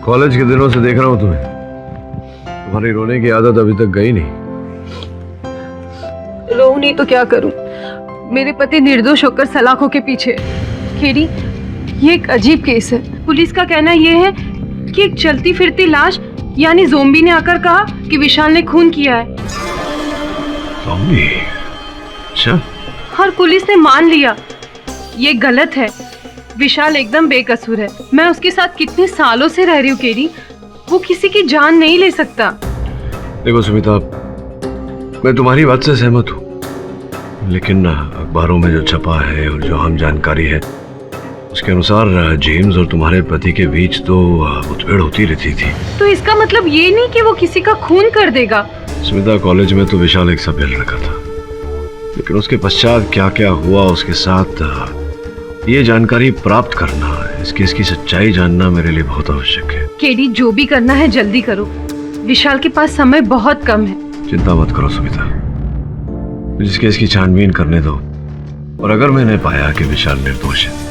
College के दिनों से देख रहा हूं तुम्हें, तुम्हारी रोने की आदत अभी तक गई नहीं। रो नहीं तो क्या करूं? मेरे पति निर्दोष होकर सलाखों के पीछे। केडी, ये एक अजीब केस है। पुलिस का कहना ये है कि एक चलती फिरती लाश यानी ज़ोंबी ने आकर कहा कि विशाल ने खून किया है। ज़ोंबी? अच्छा। और पुलिस ने मान लिया। ये गलत है। विशाल एकदम बेकसूर है। मैं उसके साथ कितने सालों से रह रही हूँ केडी, वो किसी की जान नहीं ले सकता। देखो सुमिता, मैं तुम्हारी बात से सहमत हूँ, लेकिन अखबारों में जो छपा है और जो हम जानकारी है उसके अनुसार जेम्स और तुम्हारे पति के बीच तो मुठभेड़ होती रहती थी। तो इसका मतलब ये नहीं कि वो किसी का खून कर देगा। सुमिता, कॉलेज में तो विशाल एक सभ्य लड़का था, लेकिन उसके पश्चात क्या क्या हुआ उसके साथ, ये जानकारी प्राप्त करना, इस केस की सच्चाई जानना मेरे लिए बहुत आवश्यक है। केडी, जो भी करना है जल्दी करो। विशाल के पास समय बहुत कम है। चिंता मत करो सुमिता, इस केस की छानबीन करने दो, और अगर मैंने पाया कि विशाल निर्दोष है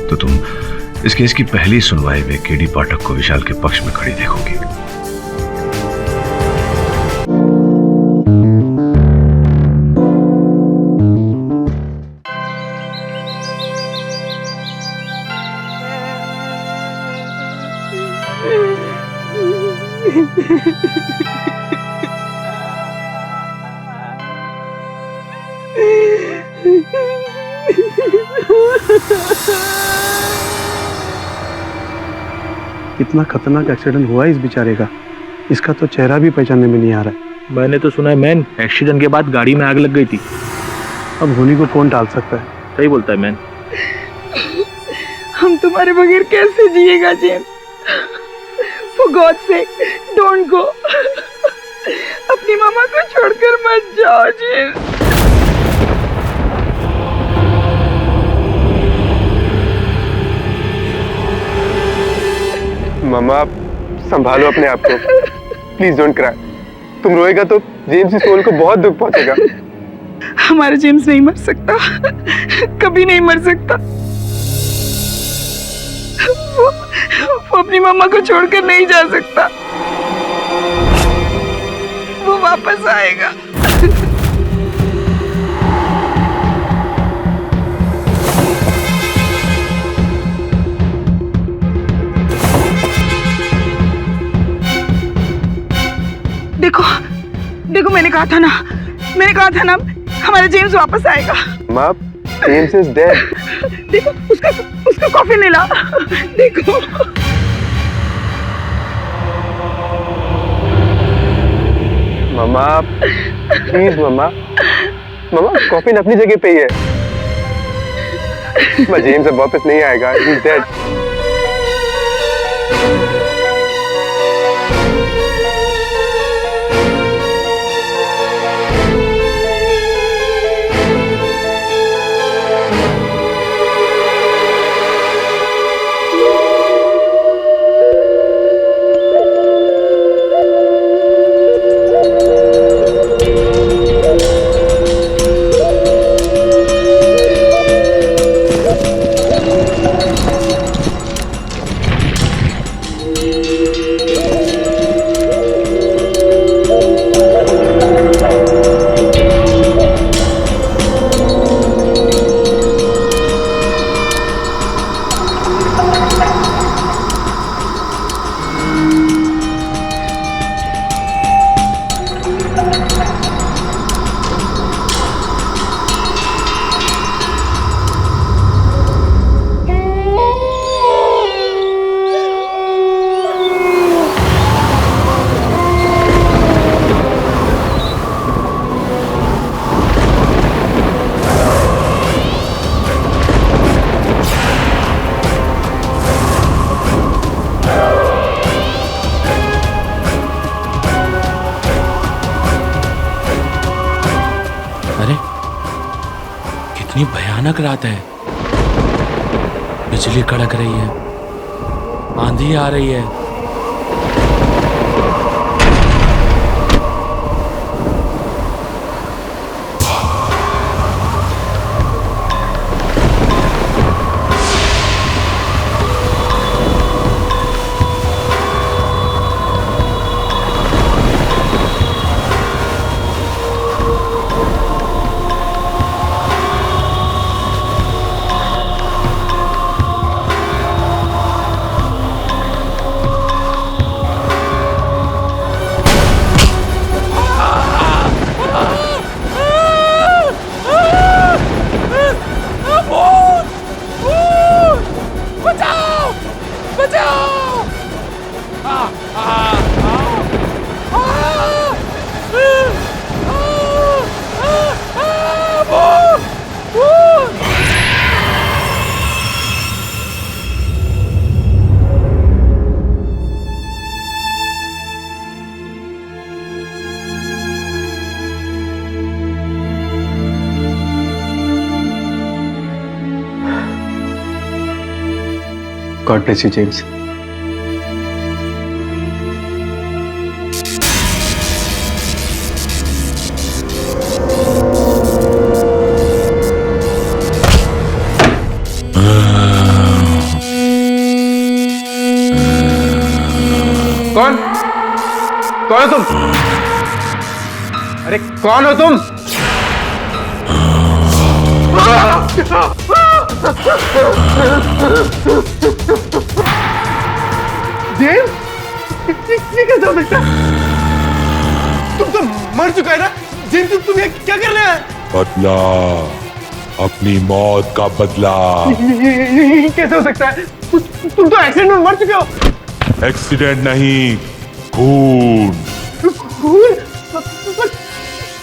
तो तुम इस केस की पहली सुनवाई में केडी पाठक को विशाल के पक्ष में खड़ी देखोगी। कितना खतरनाक एक्सीडेंट हुआ इस बेचारे का, इसका तो चेहरा भी पहचानने में नहीं आ रहा है। मैंने तो सुना है मैन, एक्सीडेंट के बाद गाड़ी में आग लग गई थी। अब होनी को कौन टाल सकता है? सही बोलता है मैन। हम तुम्हारे बगैर कैसे जिएगा James? For God's sake, don't go. अपनी मामा को छोड़कर मत जाओ जेम्स। मामा, संभालो अपने आप को, प्लीज डोंट क्राई। तुम रोएगा तो जेम्स की सोल को बहुत दुख पहुंचेगा। हमारा जेम्स नहीं मर सकता, कभी नहीं मर सकता। वो अपनी मम्मा को छोड़कर नहीं जा सकता। वो वापस आएगा। देखो देखो, मैंने कहा था ना हमारा जेम्स वापस आएगा। माँ, जेम्स इज डेड। देखो, उसका कॉफी मिला। देखो। मामा, प्लीज मामा, कॉफी अपनी जगह पे ही है। जेम्स अब वापस नहीं आएगा, ही इज डेड। कितनी भयानक रात है। बिजली कड़क रही है, आंधी आ रही है। God bless you, James. कौन कौन हो तुम? अरे कौन हो तुम? जेम्स, ये कैसे हो सकता है? तुम तो मर चुका है ना? जेम्स, तुम ये क्या कर रहे हैं? बदला, अपनी मौत का बदला। ये कैसे हो सकता है? तुम तो एक्सीडेंट में मर चुके हो। एक्सीडेंट नहीं, खून। खून?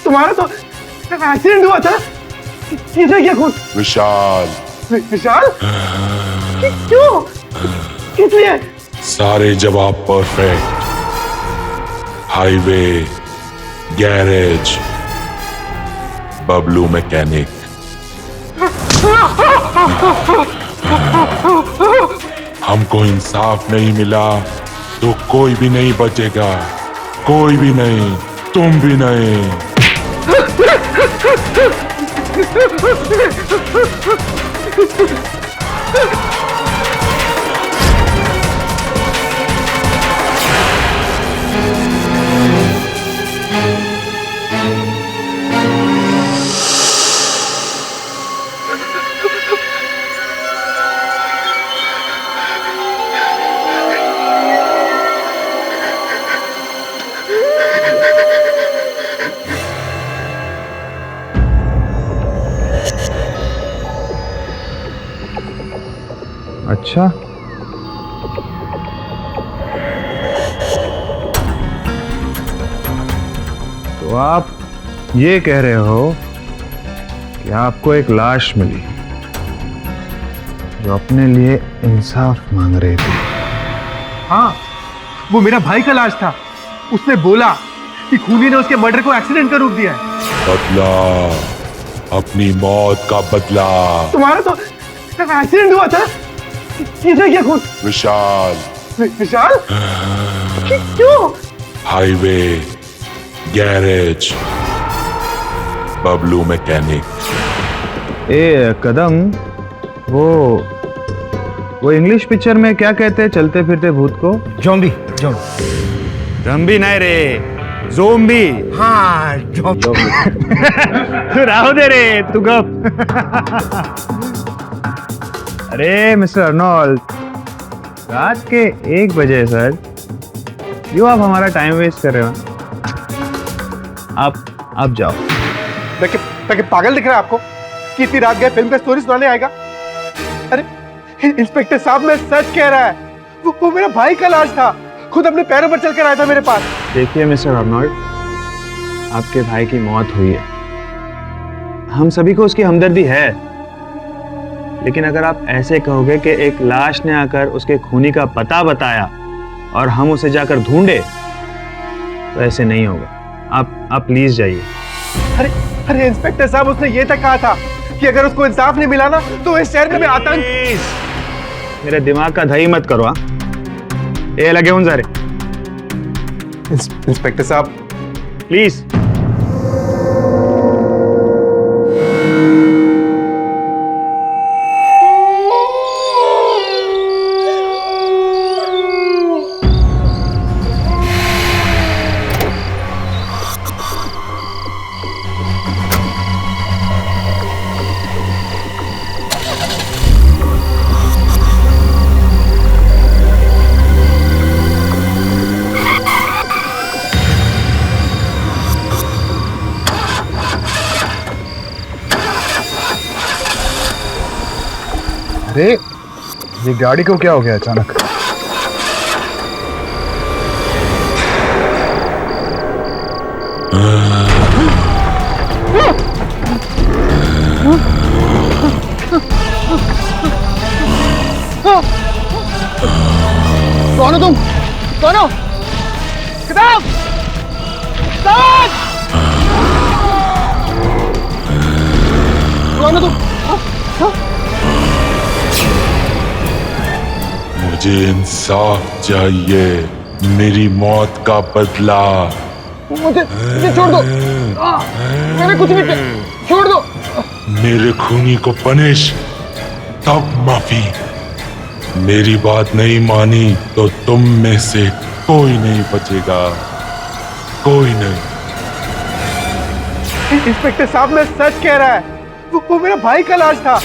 तुम्हारा तो एक्सीडेंट हुआ था। किसने किया खून? विशाल। विशाल? क्यों? किस लिए? सारे जवाब perfect. Highway, garage, Bablu mechanic. हमको इंसाफ नहीं मिला तो कोई भी नहीं बचेगा, कोई भी नहीं, तुम भी नहीं। अच्छा, तो आप ये कह रहे हो कि आपको एक लाश मिली जो अपने लिए इंसाफ मांग रही थी। हाँ, वो मेरा भाई का लाश था। उसने बोला कि खूनी ने उसके मर्डर को एक्सीडेंट का रूप दिया है। बदला, अपनी मौत का बदला। तुम्हारा तो एक्सीडेंट हुआ था। किसने किया खून? विशाल। विशाल? क्यों? Highway, garage, Bablu mechanic. ए कदम, वो इंग्लिश पिक्चर में क्या कहते हैं चलते फिरते भूत को? जॉम्बी। जम्बी नहीं रे, ज़ोंबी। हाँ, जॉम्बी। तू राहो दे रे, तू गप। अरे मिस्टर अर्नोल्ड, रात के 1 बजे सर, क्यों आप हमारा टाइम वेस्ट कर रहे हो? आप जाओ। ताकि पागल दिख रहा है आपको कि इतनी रात गए फिल्म का स्टोरी सुनाने आएगा? अरे इंस्पेक्टर साहब, मैं सच कह रहा है। वो मेरा भाई का लाश था। खुद अपने पैरों पर चलकर आया था मेरे पास। देखिए मिस्टर अर्नोल्ड, आपके भाई की मौत हुई है, हम सभी को उसकी हमदर्दी है, लेकिन अगर आप ऐसे कहोगे कि एक लाश ने आकर उसके खूनी का पता बताया और हम उसे जाकर ढूंढे, तो ऐसे नहीं होगा। आप प्लीज जाइए। अरे इंस्पेक्टर साहब, उसने ये तक कहा था कि अगर उसको इंसाफ नहीं मिला ना तो इस शहर में आतंक। मेरे दिमाग का दही मत करो। ये लगे उन सारे। इंस्पेक्टर साहब प्लीज। अरे ये गाड़ी को क्या हो गया अचानक? कौन हो तुम? कौन हो? किताब! किताब! कौन हो तुम? मुझे इंसाफ चाहिए, मेरी मौत का बदला। मुझे छोड़ दो। मैंने कुछ नहीं किया, छोड़ दो। मेरे खूनी को पनिश, तब माफी। मेरी बात नहीं मानी तो तुम में से कोई नहीं बचेगा, कोई नहीं। इंस्पेक्टर साहब मैं सच कह रहा है, वो मेरा भाई का लाश था।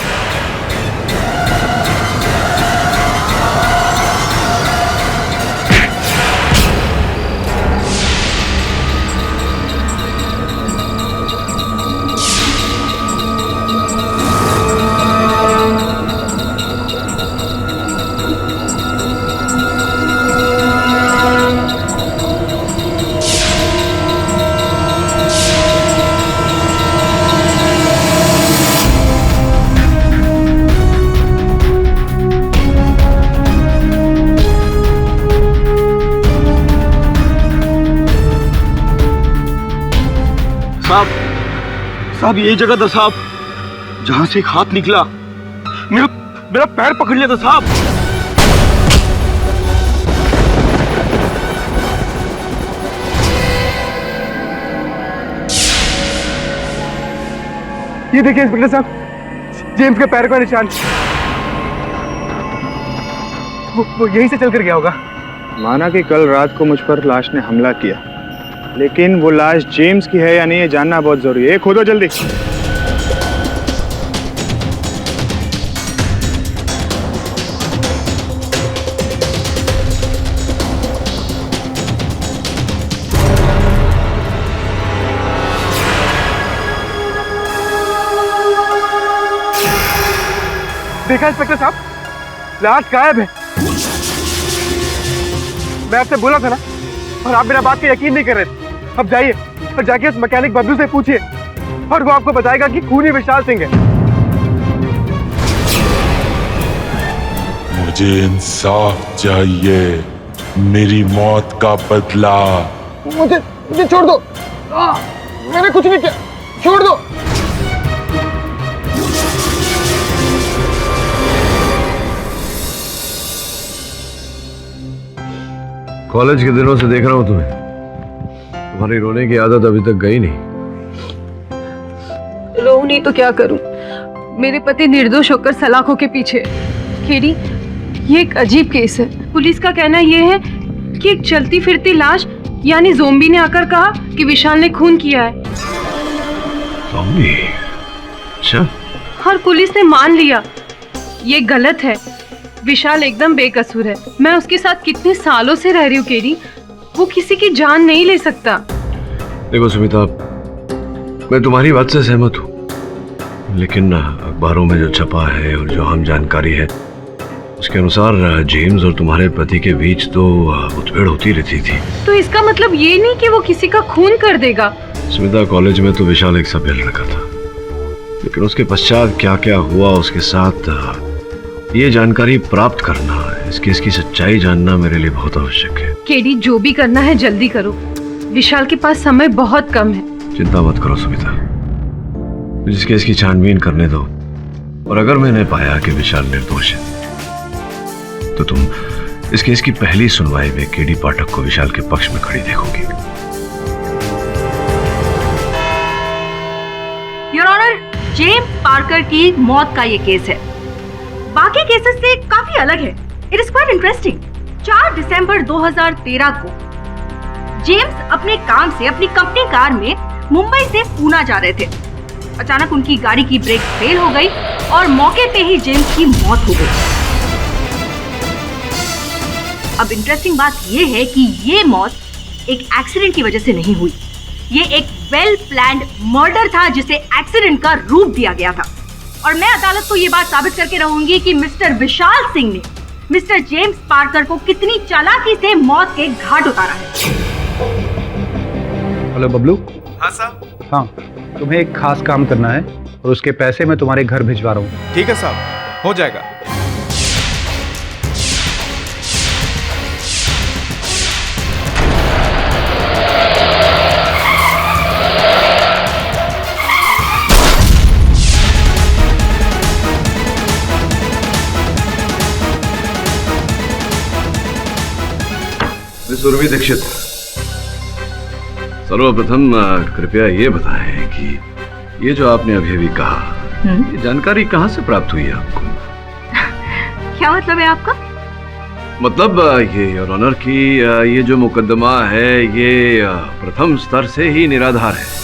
साहब यही जगह था साहब जहां से एक हाथ निकला, मेरा पैर पकड़ लिया था साहब। ये देखिए इंस्पेक्टर साहब, जेम्स के पैर का निशान। वो यहीं से चलकर गया होगा। माना कि कल रात को मुझ पर लाश ने हमला किया, लेकिन वो लाश जेम्स की है या नहीं ये जानना बहुत जरूरी है। खोदो जल्दी। देखा इंस्पेक्टर साहब, लाश गायब है। मैं आपसे बोला था ना, और आप मेरा बात का यकीन नहीं कर रहे थे। अब जाइए और जाके उस मैकेनिक बबलू से पूछिए, और वो आपको बताएगा कि खूनी विशाल सिंह है। मुझे इंसाफ चाहिए, मेरी मौत का बदला। मुझे छोड़ दो। मैंने कुछ नहीं किया, छोड़ दो। कॉलेज के दिनों से देख रहा हूं तुम्हें, तुम्हारी रोने की आदत अभी तक गई नहीं। रो नहीं तो क्या करूं, मेरे पति निर्दोष होकर सलाखों के पीछे। केडी, ये एक अजीब केस है। पुलिस का कहना ये है कि एक चलती फिरती लाश यानी ज़ोंबी ने आकर कहा कि विशाल ने खून किया है। ज़ोंबी? अच्छा। और पुलिस ने मान लिया। ये गलत है, विशाल एकदम बेकसूर है। मैं उसके साथ कितने सालों से रह रही हूँ केडी, वो किसी की जान नहीं ले सकता। देखो सुमिता, मैं तुम्हारी बात से सहमत हूँ, लेकिन अखबारों में जो छपा है और जो आम जानकारी है उसके अनुसार जेम्स और तुम्हारे पति के बीच तो मुठभेड़ होती रहती थी। तो इसका मतलब ये नहीं कि वो किसी का खून कर देगा। सुमिता, कॉलेज में तो विशाल एक सभ्य लड़का था, लेकिन उसके पश्चात क्या क्या हुआ उसके साथ, ये जानकारी प्राप्त करना, इस केस की सच्चाई जानना मेरे लिए बहुत आवश्यक है। केडी, जो भी करना है जल्दी करो, विशाल के पास समय बहुत कम है। चिंता मत करो सुमिता, इस केस की छानबीन करने दो, और अगर मैंने पाया कि विशाल निर्दोष है तो तुम इस केस की पहली सुनवाई में केडी पाठक को विशाल के पक्ष में खड़ी देखोगी। योर ऑनर, जेम्स पार्कर की मौत का ये केस है, बाकी केसेस से काफी अलग है। It is quite interesting. 4 दिसंबर 2013 को जेम्स अपने काम से अपनी कंपनी कार में मुंबई से पूना जा रहे थे। अचानक उनकी गाड़ी की ब्रेक फेल हो गई और मौके पे ही जेम्स की मौत हो गई। अब इंटरेस्टिंग बात यह है कि ये मौत एक एक्सीडेंट की वजह से नहीं हुई। ये एक वेल प्लान्ड मर्डर था जिसे एक्सीडेंट का रूप दिया गया था। और मैं अदालत को ये बात साबित करके रहूंगी कि मिस्टर विशाल सिंह ने मिस्टर जेम्स पार्कर को कितनी चालाकी से मौत के घाट उतारा है। हेलो बबलू। हाँ साहब। हाँ, तुम्हें एक खास काम करना है और उसके पैसे मैं तुम्हारे घर भिजवा रहा हूँ। ठीक है साहब, हो जाएगा। मिस उर्वी दीक्षित, सर्वप्रथम कृपया ये बताएं कि ये जो आपने अभी कहा, ये जानकारी कहाँ से प्राप्त हुई है आपको? क्या मतलब है आपका? मतलब ये योर ऑनर की ये जो मुकदमा है ये प्रथम स्तर से ही निराधार है।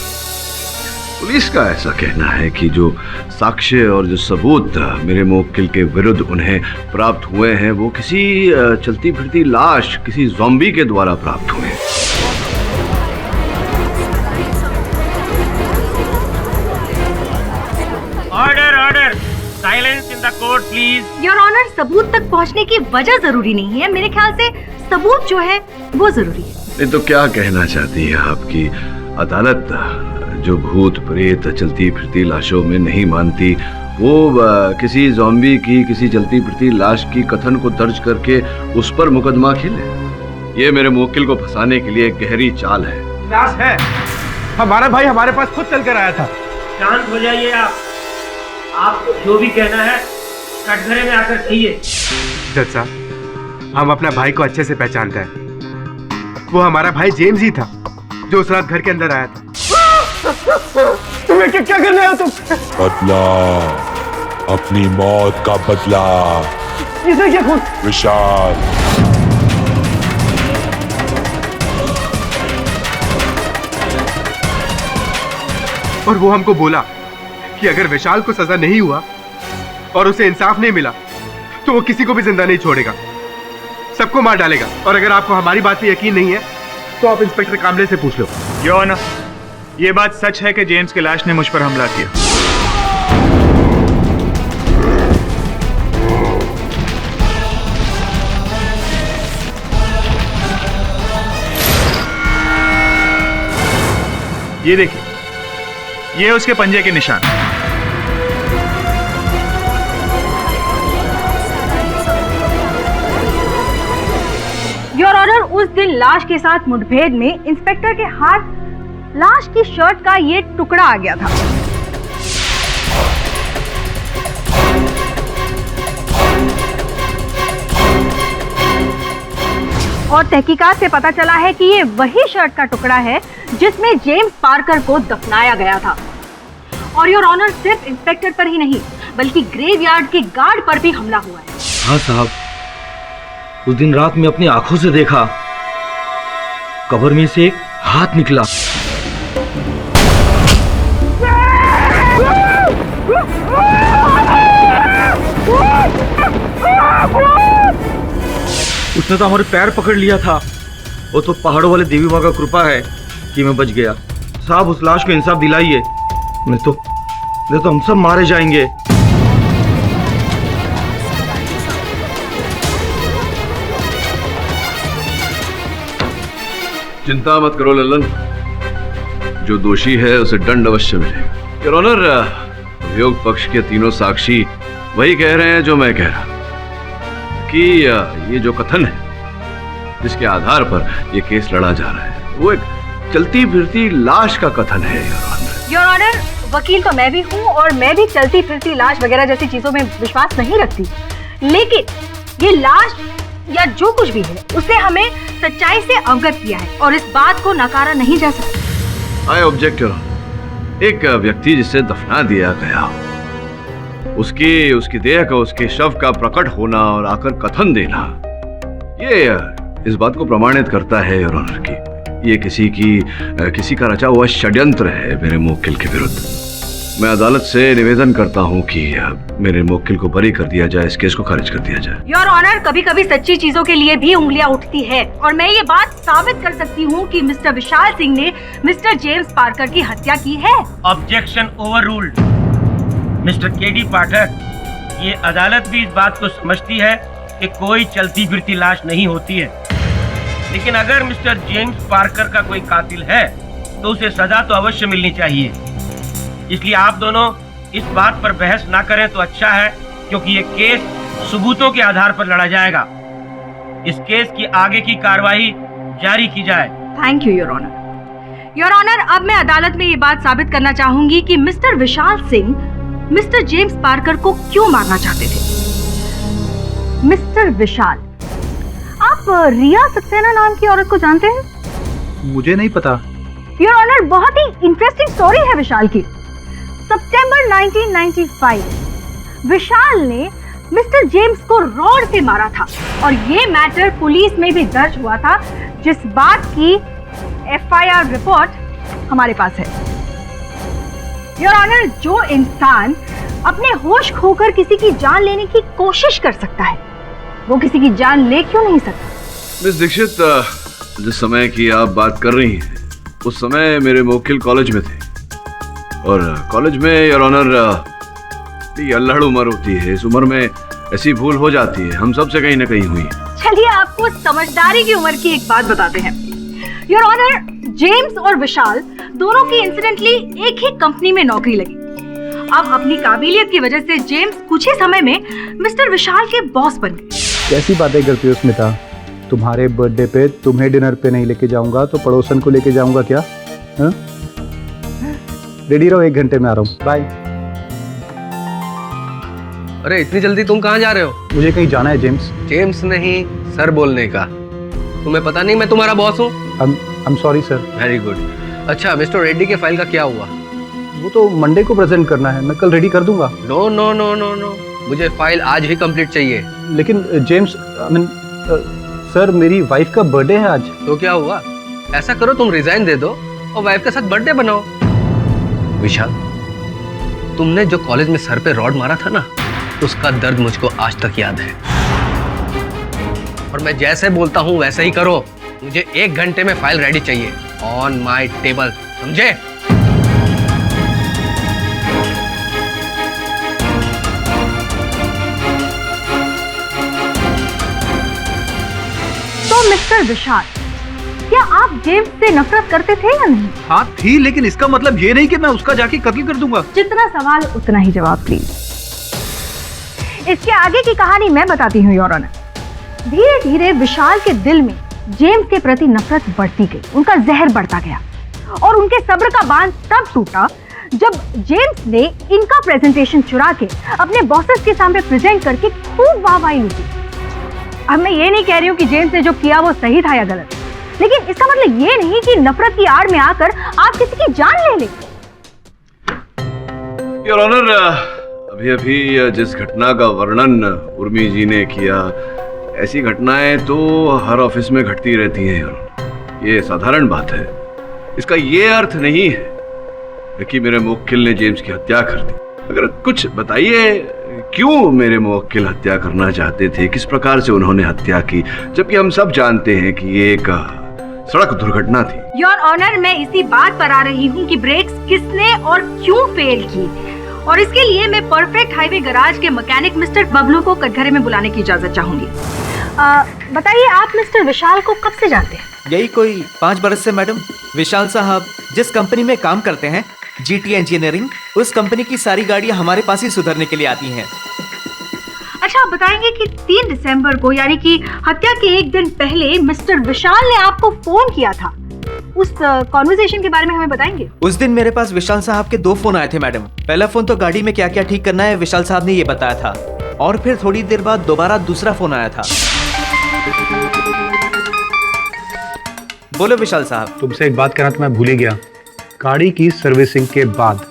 पुलिस का ऐसा कहना है कि जो साक्ष्य और जो सबूत मेरे मुवक्किल के विरुद्ध उन्हें प्राप्त हुए हैं वो किसी चलती फिरती लाश, किसी ज़ॉम्बी के द्वारा प्राप्त हुए हैं। Order order, silence in the court please. Your honour, सबूत तक पहुंचने की वजह जरूरी नहीं है, मेरे ख्याल से सबूत जो है वो जरूरी है। नहीं तो क्या कहना चाहती है आपकी अदालत जो भूत प्रेत चलती फिरती लाशों में नहीं मानती, वो किसी ज़ॉम्बी की, किसी चलती फिरती लाश की कथन को दर्ज करके उस पर मुकदमा खेले? ये मेरे मुवक्किल को फंसाने के लिए एक गहरी चाल है। लाश है, हमारा भाई हमारे पास खुद चल कर आया था। शांत हो जाइए आप। आपको जो भी कहना है कटघरे में आकर कहिए। जज साहब, हम अपना भाई को अच्छे से पहचानते हैं। वो हमारा भाई जेम्स ही था जो उस रात घर के अंदर आया था। तुम्हें क्या कर रहे हो तुम? बदला, अपनी मौत का बदला। इसे क्या खून? विशाल, और वो हमको बोला कि अगर विशाल को सजा नहीं हुआ और उसे इंसाफ नहीं मिला तो वो किसी को भी जिंदा नहीं छोड़ेगा, सबको मार डालेगा। और अगर आपको हमारी बात पे यकीन नहीं है तो आप इंस्पेक्टर कामले से पूछ लो। योर ऑनर, ये बात सच है कि जेम्स के लाश ने मुझ पर हमला किया। ये देखिए, ये उसके पंजे के निशान। योर ऑनर, उस दिन लाश के साथ मुठभेड़ में इंस्पेक्टर के हाथ लाश की शर्ट का ये टुकड़ा आ गया था। और तहकीकात से पता चला है कि ये वही शर्ट का टुकड़ा है जिसमें जेम्स पार्कर को दफनाया गया था। और योर ऑनर, सिर्फ इंस्पेक्टर पर ही नहीं बल्कि ग्रेवयार्ड के गार्ड पर भी हमला हुआ है। हाँ साहब, उस दिन रात में अपनी आंखों से देखा, कब्र में से एक हाथ निकला। उसने तो हमारे पैर पकड़ लिया था। वो तो पहाड़ों वाले देवी माँ का कृपा है कि मैं बच गया। साहब, उस लाश को इंसाफ दिलाइए, नहीं तो हम सब मारे जाएंगे। चिंता मत करो लल्लन, जो दोषी है उसे दंड अवश्य मिलेगा। योर ऑनर, अभियोग पक्ष के तीनों साक्षी वही कह रहे हैं जो मैं कह रहा कि ये जो कथन है जिसके आधार पर ये केस लड़ा जा रहा है वो एक चलती फिरती लाश का कथन है। योर ऑनर, वकील तो मैं भी हूँ और मैं भी चलती फिरती लाश वगैरह जैसी चीजों में विश्वास नहीं रखती, लेकिन ये लाश या जो कुछ भी है उसे हमें सच्चाई से अवगत किया है और इस बात को नकारा नहीं जा सकता। I object your honour. एक व्यक्ति जिसे दफना दिया गया, उसकी देह का, उसके शव का प्रकट होना और आकर कथन देना, ये इस बात को प्रमाणित करता है योर ऑनर की ये किसी का रचा हुआ षड्यंत्र है मेरे मुवक्किल के विरुद्ध। मैं अदालत से निवेदन करता हूं कि मेरे मुवक्किल को बरी कर दिया जाए, इस केस को खारिज कर दिया जाए। योर ऑनर, कभी कभी सच्ची चीजों के लिए भी उंगलियां उठती है और मैं ये बात साबित कर सकती हूँ कि मिस्टर विशाल सिंह ने मिस्टर जेम्स पार्कर की हत्या की है। Objection overruled. मिस्टर केडी पाठक, ये अदालत भी इस बात को समझती है कि कोई चलती फिरती लाश नहीं होती है, लेकिन अगर मिस्टर जेम्स पार्कर का कोई कातिल है तो उसे सजा तो अवश्य मिलनी चाहिए। इसलिए आप दोनों इस बात पर बहस ना करें तो अच्छा है, क्योंकि ये केस सबूतों के आधार पर लड़ा जाएगा। इस केस की आगे की कार्रवाई जारी की जाए। Thank you your honour. Your honour, अब मैं अदालत में ये बात साबित करना चाहूंगी कि mister Vishal Singh mister James Parker को क्यों मारना चाहते थे। मिस्टर विशाल, आप आप रिया सक्सेना नाम की औरत को जानते हैं? मुझे नहीं पता। योर ऑनर, बहुत ही इंटरेस्टिंग स्टोरी है विशाल की। सितंबर 1995 विशाल ने मिस्टर जेम्स को रॉड से मारा था और ये मैटर पुलिस में भी दर्ज हुआ था, जिस बात की एफआईआर रिपोर्ट हमारे पास है। योर ऑनर, जो इंसान अपने होश खोकर किसी की जान लेने की कोशिश कर सकता है, वो किसी की जान ले क्यों नहीं सकता? मिस दीक्षित, जिस समय की आप बात कर रही हैं उस समय मेरे मुवक्किल कॉलेज में थे, और कॉलेज में योर ऑनर अल्हड़ उम्र होती है। इस उम्र में ऐसी भूल हो जाती है, हम सब से कहीं ना कहीं हुई। चलिए आपको समझदारी की उम्र की एक बात बताते हैं। योर ऑनर, जेम्स और विशाल दोनों की इंसिडेंटली एक ही कंपनी में नौकरी लगी। अब अपनी काबिलियत की वजह से जेम्स कुछ ही समय में मिस्टर विशाल के बॉस बन गए। कैसी बातें करती हो स्मिता? तुम्हारे बर्थडे पे तुम्हें डिनर पे नहीं लेके जाऊंगा तो पड़ोसन को लेके जाऊंगा क्या? हाँ? रेडी रहो, 1 घंटे में आ रहा हूँ। बाय। अरे इतनी जल्दी तुम कहाँ जा रहे हो? मुझे कहीं जाना है जेम्स। जेम्स नहीं, सर बोलने का। तुम्हें पता नहीं मैं तुम्हारा बॉस हूँ? I am sorry sir. Very good. अच्छा, मिस्टर रेड्डी के फाइल का क्या हुआ? वो तो मंडे को प्रेजेंट करना है, मैं कल रेडी कर दूंगा। No no no no no, मुझे फाइल आज ही कंप्लीट चाहिए। लेकिन जेम्स, आई मीन सर, मेरी वाइफ का बर्थडे है आज। तो क्या हुआ? ऐसा करो, तुम रिजाइन दे दो और वाइफ के साथ बर्थडे बनाओ। विशाल, तुमने जो कॉलेज में सर पे रॉड मारा था ना, उसका दर्द मुझको आज तक याद है। और मैं जैसे बोलता हूँ वैसे ही करो। मुझे 1 घंटे में फाइल रेडी चाहिए, ऑन माई टेबल, समझे? तो मिस्टर विशाल, क्या आप जेम्स से नफरत करते थे या नहीं? हाँ थी, लेकिन इसका मतलब ये नहीं कि मैं उसका जाके कत्ल कर दूंगा। जितना सवाल उतना ही जवाब प्लीज। इसके आगे की कहानी मैं बताती हूँ योर ऑनर। धीरे धीरे विशाल के दिल में जेम्स के प्रति नफरत बढ़ती गई, उनका जहर बढ़ता गया और उनके सब्र का बांध तब टूटा जब जेम्स ने इनका प्रेजेंटेशन चुरा के अपने बॉसेस के सामने प्रेजेंट करके खूब वाहवाही लूटी। अब मैं ये नहीं कह रही हूँ कि जेम्स ने जो किया वो सही था या गलत, लेकिन इसका मतलब ये नहीं कि नफरत की आड़ में आकर आप किसी की जान ले लें। योर ऑनर, अभी जिस घटना का वर्णन उर्मी जी ने किया, ऐसी घटनाएं तो हर ऑफिस में घटती रहती हैं। ये साधारण बात है। इसका ये अर्थ नहीं है कि मेरे मुवक्किल ने जेम्स की हत्या कर दी। अगर कुछ बताइए, क्यों मेरे मुवक्किल हत्या करना चाहते थे? किस प्रकार से उन्होंने हत्या की, जबकि हम सब जानते हैं कि ये एक सड़क दुर्घटना थी। योर ऑनर, मैं इसी बात पर आ रही हूँ कि ब्रेक्स किसने और क्यों फेल की, और इसके लिए मैं परफेक्ट हाईवे गैराज के मैकेनिक मिस्टर बबलू को कटघरे में बुलाने की इजाजत चाहूंगी। बताइए, आप मिस्टर विशाल को कब से जानते हैं? यही कोई 5 बरस से मैडम। विशाल साहब जिस कंपनी में काम करते हैं, जीटी इंजीनियरिंग, उस कंपनी की सारी गाड़ियां हमारे पास ही सुधरने के लिए आती हैं। अच्छा, आप बताएंगे कि 3 दिसंबर को, यानी कि हत्या के 1 दिन पहले, मिस्टर विशाल ने आपको फोन किया था, उस कॉन्वर्सेशन के बारे में हमें बताएंगे? उस दिन मेरे पास विशाल साहब के 2 फोन आए थे मैडम। पहला फोन तो गाड़ी में क्या क्या ठीक करना है विशाल साहब ने ये बताया था, और फिर थोड़ी देर बाद दोबारा दूसरा फोन आया था। बोलो विशाल साहब। तुमसे एक बात कहना तो मैं भूल ही गया। गाड़ी की सर्विसिंग के बाद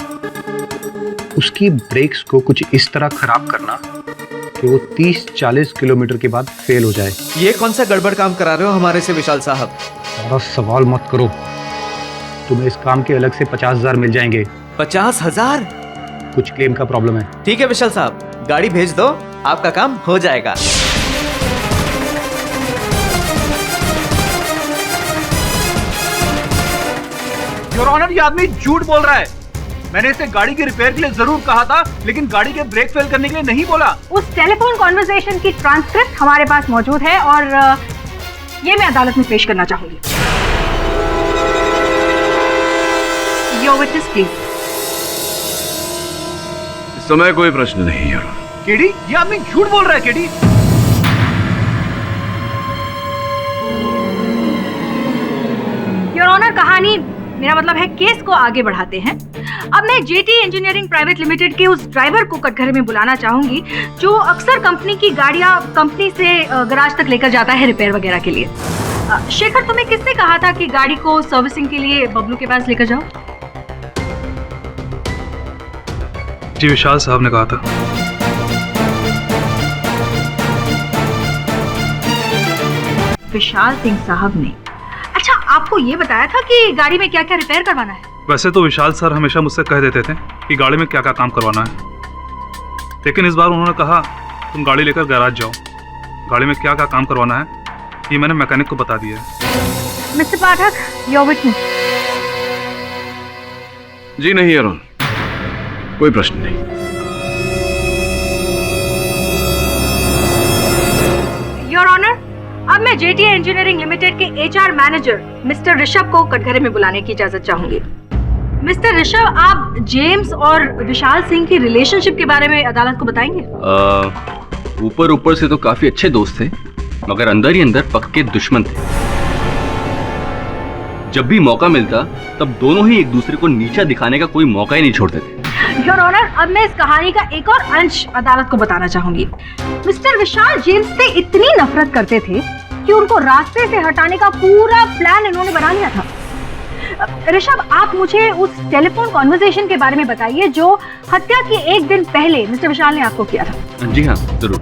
उसकी ब्रेक्स को कुछ इस तरह खराब करना कि वो 30-40 किलोमीटर के बाद फेल हो जाए। ये कौन सा गड़बड़ काम करा रहे हो हमारे से विशाल साहब? और सवाल मत करो, तुम्हें इस काम के अलग से 50,000 मिल जाएंगे। 50,000? कुछ क्लेम का प्रॉब्लम है। ठीक है विशाल साहब, गाड़ी भेज दो, आपका काम हो जाएगा। योर ऑनर, ये आदमी झूठ बोल रहा है। मैंने इसे गाड़ी की रिपेयर के लिए जरूर कहा था, लेकिन गाड़ी के ब्रेक फेल करने के लिए नहीं बोला। उस टेलीफोन कॉन्वर्सेशन की ट्रांसक्रिप्ट हमारे पास मौजूद है और ये मैं अदालत में पेश करना चाहूंगी। Your witness please. इस समय कोई प्रश्न नहीं है। केडी, ये आदमी झूठ बोल रहा है। केडी, योर ऑनर, कहानी, मेरा मतलब है केस को आगे बढ़ाते हैं। अब मैं जेटी इंजीनियरिंग प्राइवेट लिमिटेड के उस ड्राइवर को कटघरे में बुलाना चाहूंगी जो अक्सर कंपनी की गाड़ियां कंपनी से गराज तक लेकर जाता है रिपेयर वगैरह के लिए। शेखर, तुम्हें किसने कहा था कि गाड़ी को सर्विसिंग के लिए बबलू के पास लेकर जाओ? जी, विशाल साहब ने कहा था। विशाल सिंह साहब ने? अच्छा, आपको ये बताया था कि गाड़ी में क्या क्या रिपेयर करवाना है? वैसे तो विशाल सर हमेशा मुझसे कह देते थे कि गाड़ी में क्या क्या काम करवाना है, लेकिन इस बार उन्होंने कहा तुम गाड़ी लेकर गैराज जाओ। गाड़ी में क्या क्या काम करवाना है ये मैंने मैकेनिक को बता दिया है। Mister Pathak, your witness. जी नहीं अरुण, कोई प्रश्न नहीं। योर ऑनर, अब मैं जेटी इंजीनियरिंग लिमिटेड के एचआर मैनेजर मिस्टर ऋषभ को कटघरे में बुलाने की इजाजत चाहूंगी। मिस्टर ऋषभ, आप जेम्स और विशाल सिंह की रिलेशनशिप के बारे में अदालत को बताएंगे? ऊपर ऊपर से तो काफी अच्छे दोस्त थे, मगर अंदर ही अंदर पक्के दुश्मन थे। जब भी मौका मिलता तब दोनों ही एक दूसरे को नीचा दिखाने का कोई मौका ही नहीं छोड़ते थे। योर ऑनर, अब मैं इस कहानी का एक और अंश अदालत को बताना चाहूंगी। मिस्टर विशाल जेम्स से इतनी नफरत करते थे कि उनको रास्ते से हटाने का पूरा प्लान इन्होंने बना लिया था। ऋषभ, आप मुझे उस टेलीफोन कॉन्वर्सेशन के बारे में बताइए जो हत्या के एक दिन पहले मिस्टर विशाल ने आपको किया था। जी हाँ, जरूर।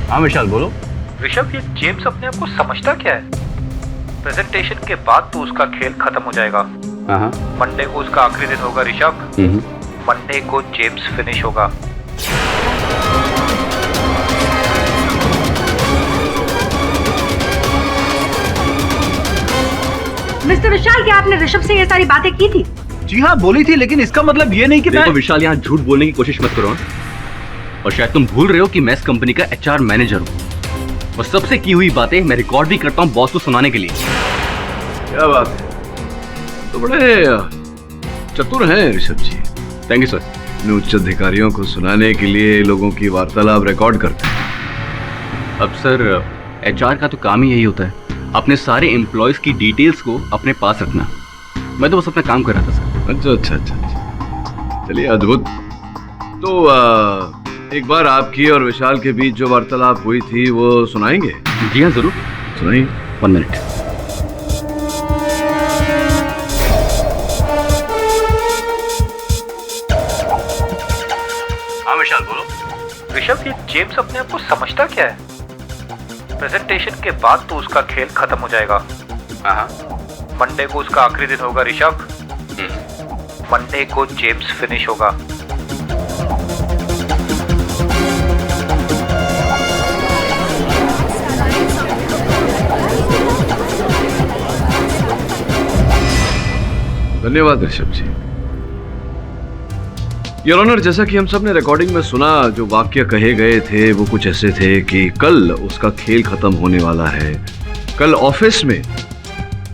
हाँ विशाल, बोलो। ऋषभ, ये जेम्स अपने आप को समझता क्या है? प्रेजेंटेशन के बाद तो उसका खेल खत्म हो जाएगा। हाँ। मंडे को उसका आखिरी दिन होगा ऋषभ। मंडे को जेम्स फिनिश होगा। मिस्टर विशाल, क्या आपने ऋषभ से ये सारी बातें की थी? जी हाँ, बोली थी, लेकिन इसका मतलब ये नहीं कि देखो विशाल, यहाँ झूठ बोलने की कोशिश मत करो। और शायद तुम भूल रहे हो कि मैं इस कंपनी का एचआर मैनेजर हूँ और सबसे की हुई बातें मैं रिकॉर्ड भी करता हूँ बॉस को सुनाने के लिए। क्या बात है, तो बड़े चतुर हैं Rishabh ji. Thank you sir. अपने उच्च अधिकारियों को सुनाने के लिए लोगों की वार्तालाप रिकॉर्ड करते हैं। अब सर, एचआर का तो काम ही यही होता है, अपने सारे एम्प्लॉयज की डिटेल्स को अपने पास रखना। मैं तो बस अपना काम कर रहा था सर। अच्छा, चलिए अद्भुत। तो एक बार आपकी और विशाल के बीच जो वार्तालाप हुई थी वो सुनाएंगे? जी हाँ, जरूर सुनाइए। 1 मिनट। हाँ विशाल, बोलो। ऋषभ, ये जेम्स अपने आप को समझता क्या है? प्रेजेंटेशन के बाद तो उसका खेल खत्म हो जाएगा। हाँ। मंडे को उसका आखिरी दिन होगा ऋषभ। मंडे को जेम्स फिनिश होगा। धन्यवाद ऋषभ जी। योर ऑनर, जैसा कि हम सब ने रिकॉर्डिंग में सुना, जो वाक्य कहे गए थे वो कुछ ऐसे थे कि कल उसका खेल खत्म होने वाला है, कल ऑफिस में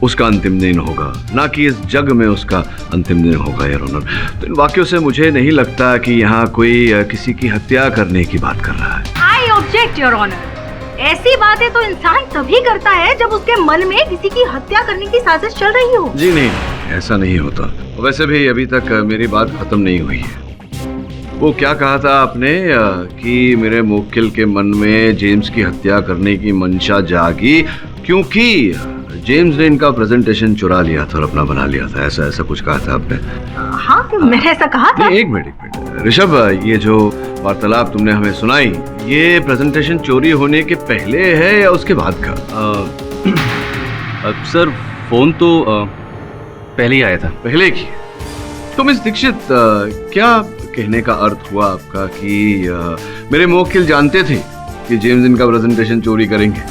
उसका अंतिम दिन होगा, ना कि इस जग में उसका अंतिम दिन होगा। योर ऑनर, तो इन वाक्यों से मुझे नहीं लगता कि यहाँ कोई किसी की हत्या करने की बात कर रहा है। I object your honour. ऐसी बातें तो इंसान तभी करता है जब उसके मन में किसी की हत्या करने की साजिश चल रही हो। जी नहीं, ऐसा नहीं होता। वैसे भी अभी तक मेरी बात खत्म नहीं हुई है। वो क्या कहा था आपने कि मेरे मुवक्किल के मन में जेम्स की हत्या करने की मंशा जागी क्योंकि जेम्स ने इनका प्रेजेंटेशन चुरा लिया था और अपना बना लिया था, ऐसा कुछ कहा था आपने? हाँ, तो मैंने ऐसा कहा था। एक मिनट ऋषभ, ये जो वार्तालाप तुमने हमें सुनाई, ये प्रेजेंटेशन चोरी होने के पहले है या उसके बाद का? सर, फोन तो पहले ही आया था। पहले की? तो मिस दीक्षित, क्या कहने का अर्थ हुआ आपका कि मेरे मुवक्किल जानते थे कि जेम्स इनका प्रेजेंटेशन चोरी करेंगे?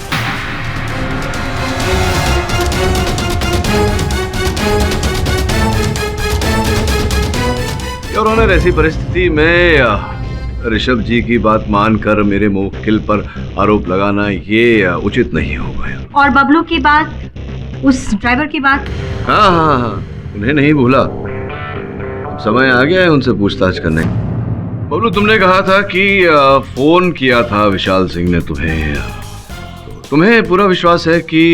और ऑनर, ऐसी परिस्थिति में ऋषभ जी की बात मानकर मेरे मुवक्किल पर आरोप लगाना ये उचित नहीं होगा। और बबलू की बात, उस ड्राइवर की बात? हाँ, उन्हें नहीं भूला। समय आ गया है उनसे पूछताछ करने। बबलू, तुमने कहा था कि फोन किया था विशाल सिंह ने तुम्हें। तुम्हें पूरा विश्वास है कि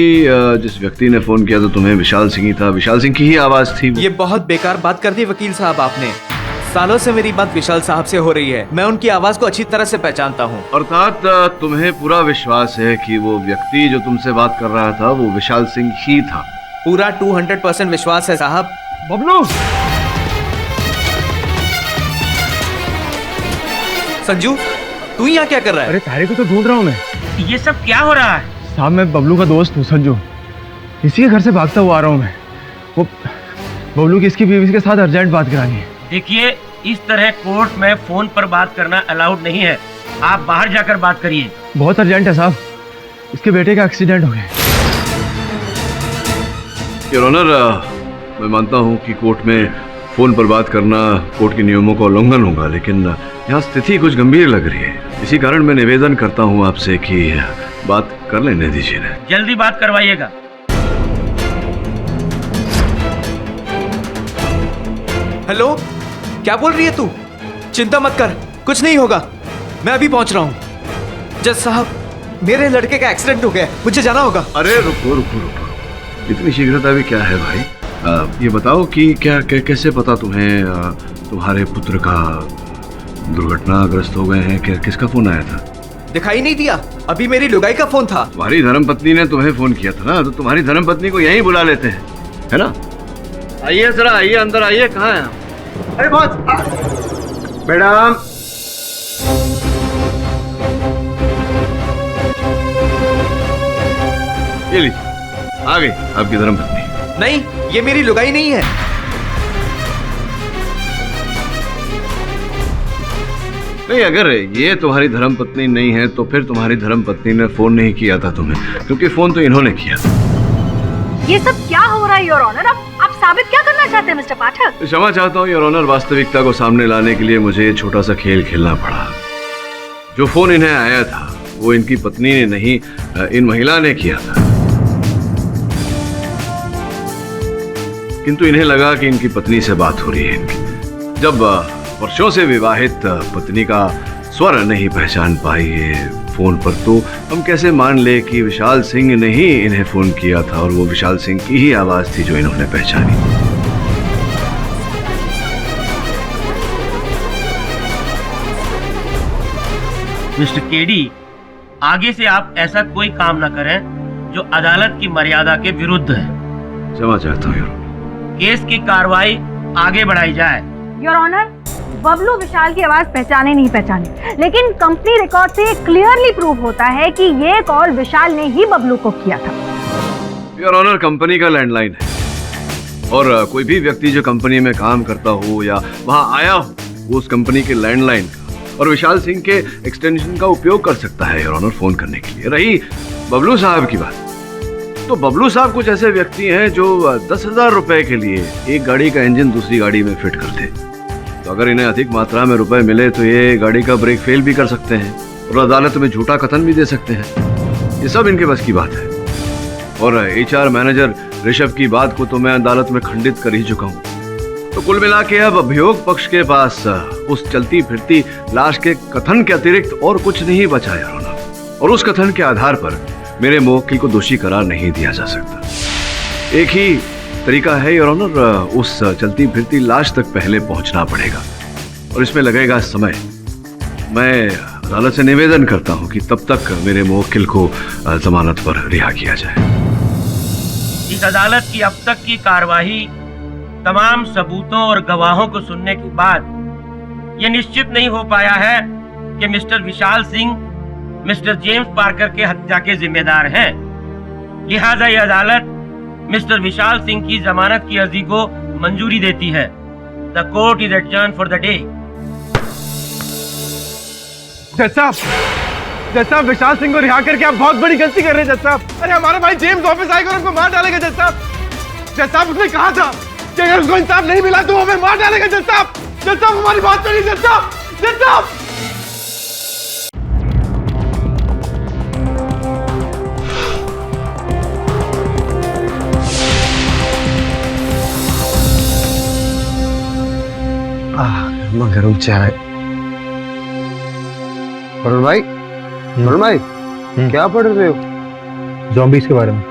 जिस व्यक्ति ने फोन किया था तुम्हें विशाल सिंह ही था, विशाल सिंह की ही आवाज थी? ये बहुत बेकार बात कर दी वकील साहब आपने। सालों से मेरी बात विशाल साहब से हो रही है, मैं उनकी आवाज को अच्छी तरह से पहचानता हूँ। अर्थात तुम्हें पूरा विश्वास है कि वो व्यक्ति जो तुमसे बात कर रहा था वो विशाल सिंह ही था? पूरा 200% विश्वास है साहब। बबलू, संजू, तू यहाँ क्या कर रहा है? अरे तारे को तो ढूंढ रहा हूँ मैं। ये सब क्या हो रहा है? साहब, मैं बबलू का दोस्त हूँ संजू, इसी के घर से भागता हुआ आ रहा हूँ मैं। वो बबलू की इसकी बीवी के साथ अर्जेंट बात करानी है। देखिए, इस तरह कोर्ट में फोन पर बात करना अलाउड नहीं है, आप बाहर जाकर बात करिए। बहुत अर्जेंट है साहब, इसके बेटे का एक्सीडेंट हो गया। योर ऑनर, मैं मानता हूँ कि कोर्ट में फोन पर बात करना कोर्ट के नियमों का उल्लंघन होगा, लेकिन यहाँ स्थिति कुछ गंभीर लग रही है। इसी कारण मैं निवेदन करता हूँ आपसे कि बात कर लेने दीजिए ना। जल्दी बात करवाइएगा। हेलो, क्या बोल रही है तू? चिंता मत कर, कुछ नहीं होगा, मैं अभी पहुंच रहा हूँ। जज साहब, मेरे लड़के का एक्सीडेंट हो गया, मुझे जाना होगा। अरे रुको रुको रुको, इतनी शीघ्रता भी क्या है भाई? ये बताओ कि कैसे पता तुम्हें तुम्हारे पुत्र का दुर्घटनाग्रस्त हो गए हैं? किसका फोन आया था? दिखाई नहीं दिया, अभी मेरी लुगाई का फोन था। तुम्हारी धर्मपत्नी ने तुम्हें फोन किया था ना, तो तुम्हारी धर्मपत्नी को यहीं बुला लेते हैं, है ना? आइए जरा, आइए अंदर आइए। कहाँ है? अरे बॉस, मैडम। ये लीजिए, आ गई आपकी धर्मपत्नी। नहीं, ये मेरी लुगाई नहीं है। नहीं, अगर ये तुम्हारी धर्मपत्नी नहीं है तो फिर तुम्हारी धर्मपत्नी ने फोन नहीं किया था तुम्हें, क्योंकि फोन तो इन्होंने किया। ये सब क्या हो रहा है योर ऑनर? आप साबित क्या करना चाहते हैं मिस्टर पाठक? क्षमा चाहता हूँ योर ऑनर, वास्तविकता को सामने लाने के लिए मुझे ये छोटा सा खेल खेलना पड़ा। जो फोन इन्हें आया था वो इनकी पत्नी ने नहीं, इन महिला ने किया था, किंतु इन्हें लगा कि इनकी पत्नी से बात हो रही है इनकी। जब वर्षों से विवाहित पत्नी का स्वर नहीं पहचान पाई है फोन पर, तो हम कैसे मान ले कि विशाल सिंह ने ही इन्हें फोन किया था और वो विशाल सिंह की ही आवाज थी जो इन्होंने पहचानी। मिस्टर केडी, आगे से आप ऐसा कोई काम न करें जो अदालत की मर्यादा के विरुद्ध है। क्षमा चाहता हूँ। केस की कार्रवाई आगे बढ़ाई जाए। योर ऑनर, बबलू विशाल की आवाज पहचाने नहीं पहचाने, लेकिन कंपनी रिकॉर्ड से क्लियरली प्रूव होता है कि ये कॉल विशाल ने ही बबलू को किया था। योर ऑनर, कंपनी का लैंडलाइन है और कोई भी व्यक्ति जो कंपनी में काम करता हो या वहां आया हो वो उस कंपनी के लैंडलाइन का और विशाल सिंह के एक्सटेंशन का उपयोग कर सकता है योर ऑनर फोन करने के लिए। रही बबलू साहब की बात, तो बबलू साहब कुछ ऐसे व्यक्ति हैं जो 10,000 रुपए के लिए एक गाड़ी का इंजन दूसरी गाड़ी में फिट करते। तो अगर इन्हें अधिक मात्रा में रुपए मिले तो ये गाड़ी का ब्रेक फेल भी कर सकते हैं और अदालत में झूठा कथन भी दे सकते हैं। ये सब इनके बस की बात है। और HR मैनेजर ऋषभ की बात को तो मैं अदालत में खंडित कर ही चुका हूँ। तो कुल मिला के अब अभियोग पक्ष के पास उस चलती फिरती लाश के कथन के अतिरिक्त और कुछ नहीं बचा यार, और उस कथन के आधार पर मेरे मुवक्किल को दोषी करार नहीं दिया जा सकता। एक ही तरीका है योर ऑनर, उस चलती फिरती लाश तक पहले पहुंचना पड़ेगा और इसमें लगेगा समय। मैं अदालत से निवेदन करता हूं कि तब तक मेरे मुवक्किल को जमानत पर रिहा किया जाए। इस अदालत की अब तक की कार्यवाही तमाम सबूतों और गवाहों को सुनने के बाद ये निश्चित नहीं हो पाया है कि mister Vishal Singh mister James Parker के हत्या के जिम्मेदार हैं। लिहाजा यह अदालत मिस्टर विशाल सिंह की जमानत की अर्जी को मंजूरी देती है। The court is adjourned for the day. जज साहब, विशाल सिंह को रिहा करके आप बहुत बड़ी गलती कर रहे हैं जज साहब। अरे हमारा भाई जेम्स ऑफिस आएगा और हमको मार डालेगा जज साहब। जज साहब, उसने कहा था कि अगर उसको इंसाफ नहीं मिला तो वो हमें मार डालेगा जज साहब। जज साहब, हमारी बात सुनिए जज साहब। जज साहब, गर्मा गर्म चाय, वरुण भाई, वरुण भाई, क्या पढ़ रहे हो? ज़ॉम्बीज़ के बारे में।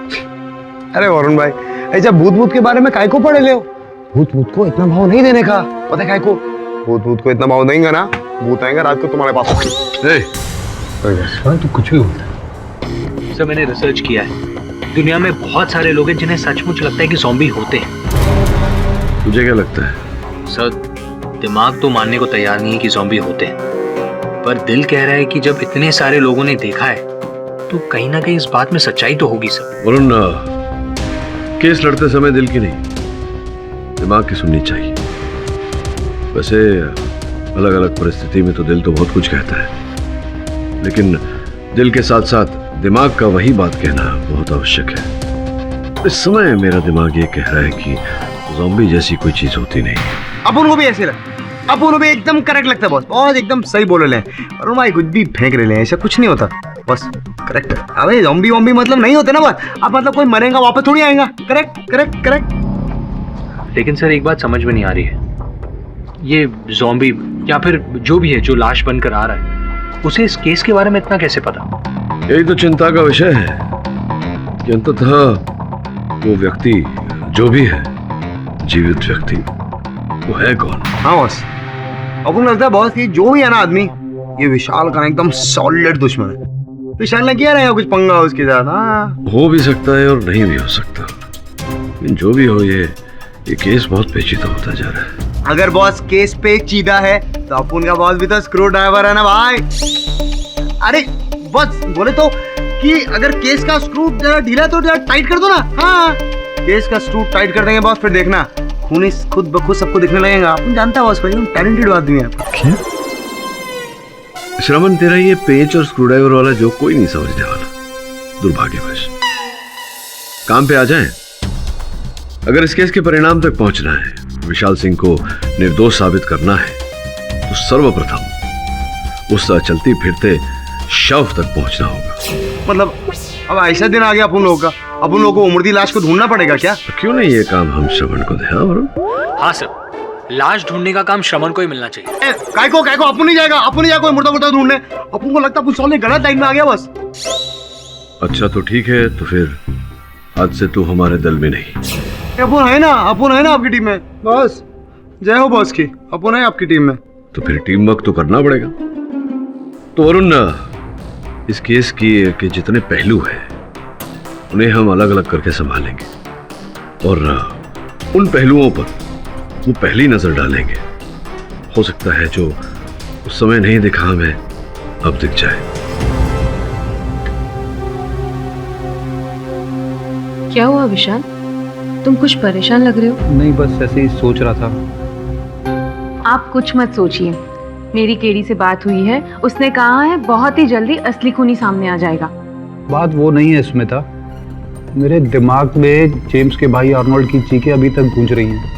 अरे वरुण भाई, ऐसा भूत के बारे में काय को पढ़ ले हो? भूत को इतना भाव नहीं देने का, पता है काय को? भूत को इतना भाव देंगे ना, भूत आएंगे रात को तुम्हारे पास। तू कुछ भी बोलता है। सर मैंने रिसर्च किया है, दुनिया में बहुत सारे लोग हैं जिन्हें सचमुच लगता है कि ज़ॉम्बी होते हैं। तुझे क्या लगता है? सर दिमाग तो मानने को तैयार नहीं है कि ज़ॉम्बी होते हैं, पर दिल कह रहा है कि जब इतने सारे लोगों ने देखा है तो कहीं ना कहीं इस बात में सच्चाई तो होगी सर। वरुण, केस लड़ते समय दिल की नहीं दिमाग की सुननी चाहिए। वैसे अलग अलग परिस्थिति में तो दिल तो बहुत कुछ कहता है, लेकिन दिल के साथ साथ दिमाग का वही बात कहना बहुत आवश्यक है। इस समय मेरा दिमाग ये कह रहा है कि ज़ॉम्बी जैसी कोई चीज होती नहीं। अपन को भी ऐसे लगता है, अपन को भी एकदम करेक्ट लगता है बॉस, बहुत एकदम सही बोल रहे हैं। और भाई कुछ भी फेंक रहे हैं, ऐसा कुछ नहीं होता बस, करेक्ट है। अबे ज़ॉम्बी वॉम्बी मतलब नहीं होते ना बस, अब मतलब कोई मरेगा वापस थोड़ी आएगा। Correct correct correct. लेकिन सर एक बात समझ में नहीं आ रही है, ये ज़ॉम्बी या फिर जो भी है जो लाश बनकर आ रहा है, उसे इस केस के बारे में इतना कैसे पता? यही तो चिंता का विषय है कि अंततः वो व्यक्ति जो भी है, जीवित व्यक्ति, वो है कौन? हाँ बॉस, अपन लगता है बॉस ये जो भी है ना आदमी, ये विशाल का एकदम सॉलिड दुश्मन है। विशाल ने किया रहेगा कुछ पंगा उसके साथ। हाँ हो भी सकता है और नहीं भी हो सकता, लेकिन जो भी हो ये केस बहुत पेचीदा होता जा रहा है। अगर बॉस केस पेचीदा है तो अपन का बॉस भी तो स्क्रू ड्राइवर है ना भाई। अरे बॉस बोले तो कि अगर केस का स्क्रू जरा ढीला तो जरा टाइट कर दो ना। हाँ केस का स्क्रू टाइट कर देंगे बॉस, फिर देखना खून खुद ब खुद सबको दिखने लगेगा। अपन जानता है बॉस भाई, टैलेंटेड आदमी है। श्रवण, तेरा ये पेंच और स्क्रू ड्राइवर वाला जो कोई नहीं समझने वाला, दुर्भाग्यवश। काम पे आ जाएं। अगर इस केस के परिणाम तक पहुंचना है, विशाल सिंह को निर्दोष साबित करना है, तो सर्वप्रथम उस चलती फिरते शव तक पहुंचना होगा। मतलब अब ऐसा दिन आ गया अपन लोगों का, अपन लोगों को मुर्दी लाश को ढूंढना पड़ेगा क्या? तो क्यों नहीं ये काम हम श्रवण को दे? हाँ सर, लाश ढूंढने का काम श्रवण को ही मिलना चाहिए। काय को अपन नहीं जाएगा, अपन नहीं जाएगा कोई मुर्दा ढूंढने। अपन को लगता है अपन गलत लाइन में आ गया बस। अच्छा तो ठीक है, तो फिर आज से तू हमारे दल में नहीं। अपन है ना आपकी टीम में बॉस। जय हो बॉस की, अपन है आपकी टीम में। तो फिर टीम वर्क तो करना पड़ेगा। तो वरुण, इस केस के जितने पहलू हैं उन्हें हम अलग अलग करके संभालेंगे और उन पहलुओं पर वो पहली नजर डालेंगे। हो सकता है जो उस समय नहीं दिखा हमें अब दिख जाए। क्या हुआ विशाल, तुम कुछ परेशान लग रहे हो? नहीं, बस ऐसे ही सोच रहा था। आप कुछ मत सोचिए, मेरी केडी से बात हुई है, उसने कहा है बहुत ही जल्दी असली खूनी सामने आ जाएगा। बात वो नहीं है स्मिता, मेरे दिमाग में जेम्स के भाई आर्नोल्ड की चीखें अभी तक गूंज रही हैं।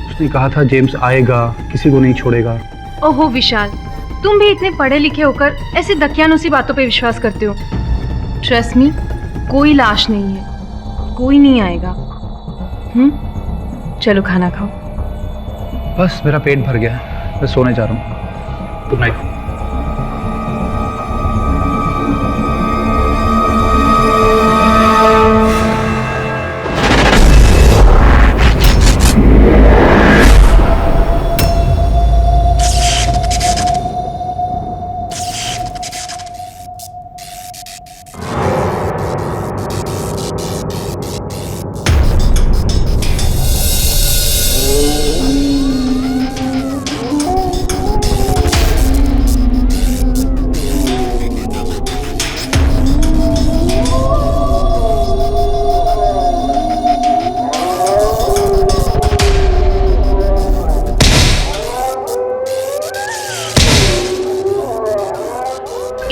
उसने कहा था जेम्स आएगा, किसी को नहीं छोड़ेगा। ओहो विशाल, तुम भी इतने पढ़े लिखे होकर ऐसी दकियानुसी बातों पे विश्वास करते हो। ट्रस्ट मी, कोई लाश नहीं है, कोई नहीं आएगा। चलो खाना खाओ। बस मेरा पेट भर गया, मैं सोने जा रहा हूँ। Good night.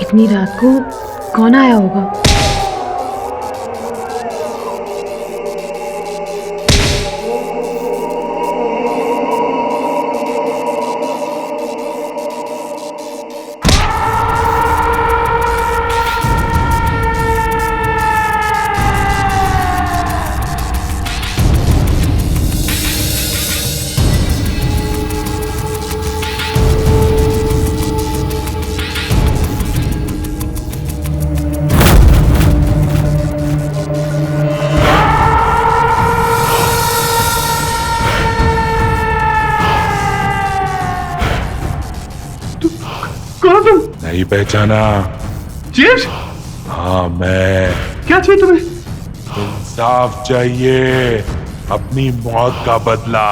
इतनी रात को कौन आया होगा? नहीं पहचाना? जेम्स, हाँ मैं। क्या चाहिए तुम्हें? इंसाफ चाहिए, अपनी मौत का बदला।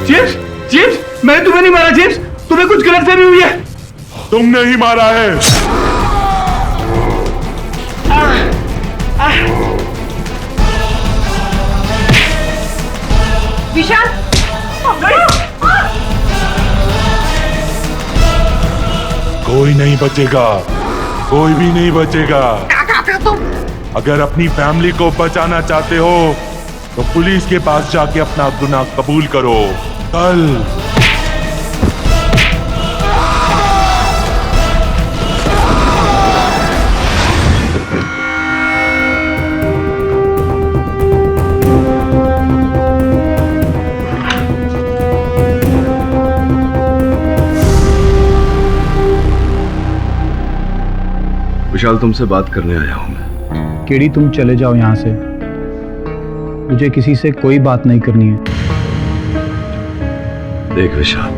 जेम्स, जेम्स, मैंने तुम्हें नहीं मारा जेम्स, तुम्हें कुछ गलतफहमी हुई है। तुमने ही मारा है। विशाल, कोई नहीं बचेगा, कोई भी नहीं बचेगा। अगर अपनी फैमिली को बचाना चाहते हो तो पुलिस के पास जाके अपना गुनाह कबूल करो। कल विशाल, तुमसे बात करने आया हूं मैं। केडी, तुम चले जाओ यहाँ से, मुझे किसी से कोई बात नहीं करनी है। देख विशाल,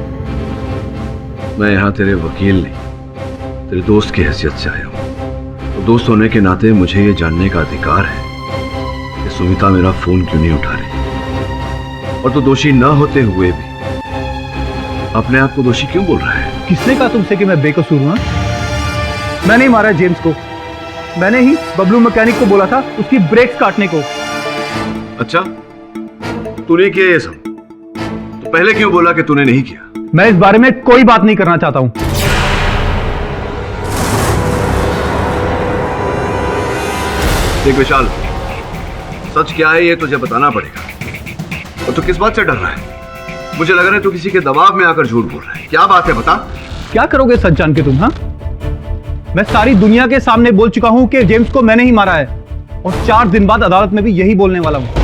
मैं यहाँ तेरे वकील नहीं, तेरे दोस्त की हैसियत से आया हूँ। तो दोस्त होने के नाते मुझे ये जानने का अधिकार है कि सुमिता मेरा फोन क्यों नहीं उठा रही, और तो दोषी ना होते हुए भी अपने आप को दोषी क्यों बोल रहा है? किसने कहा तुमसे कि मैं बेकसूर हूं? मैं नहीं मारा जेम्स को, मैंने ही बबलू मैकेनिक को बोला था उसकी ब्रेक्स काटने को। अच्छा, तूने किया ये सब, तो पहले क्यों बोला कि तूने नहीं किया? मैं इस बारे में कोई बात नहीं करना चाहता हूं। देख विशाल, सच क्या है ये तुझे बताना पड़ेगा। और तू किस बात से डर रहा है? मुझे लग रहा है तू किसी के दबाव में आकर झूठ बोल रहा है। क्या बात है, बता। क्या करोगे सच जान के तुम? हाँ, मैं सारी दुनिया के सामने बोल चुका हूं कि जेम्स को मैंने ही मारा है, और 4 दिन बाद अदालत में भी यही बोलने वाला हूं।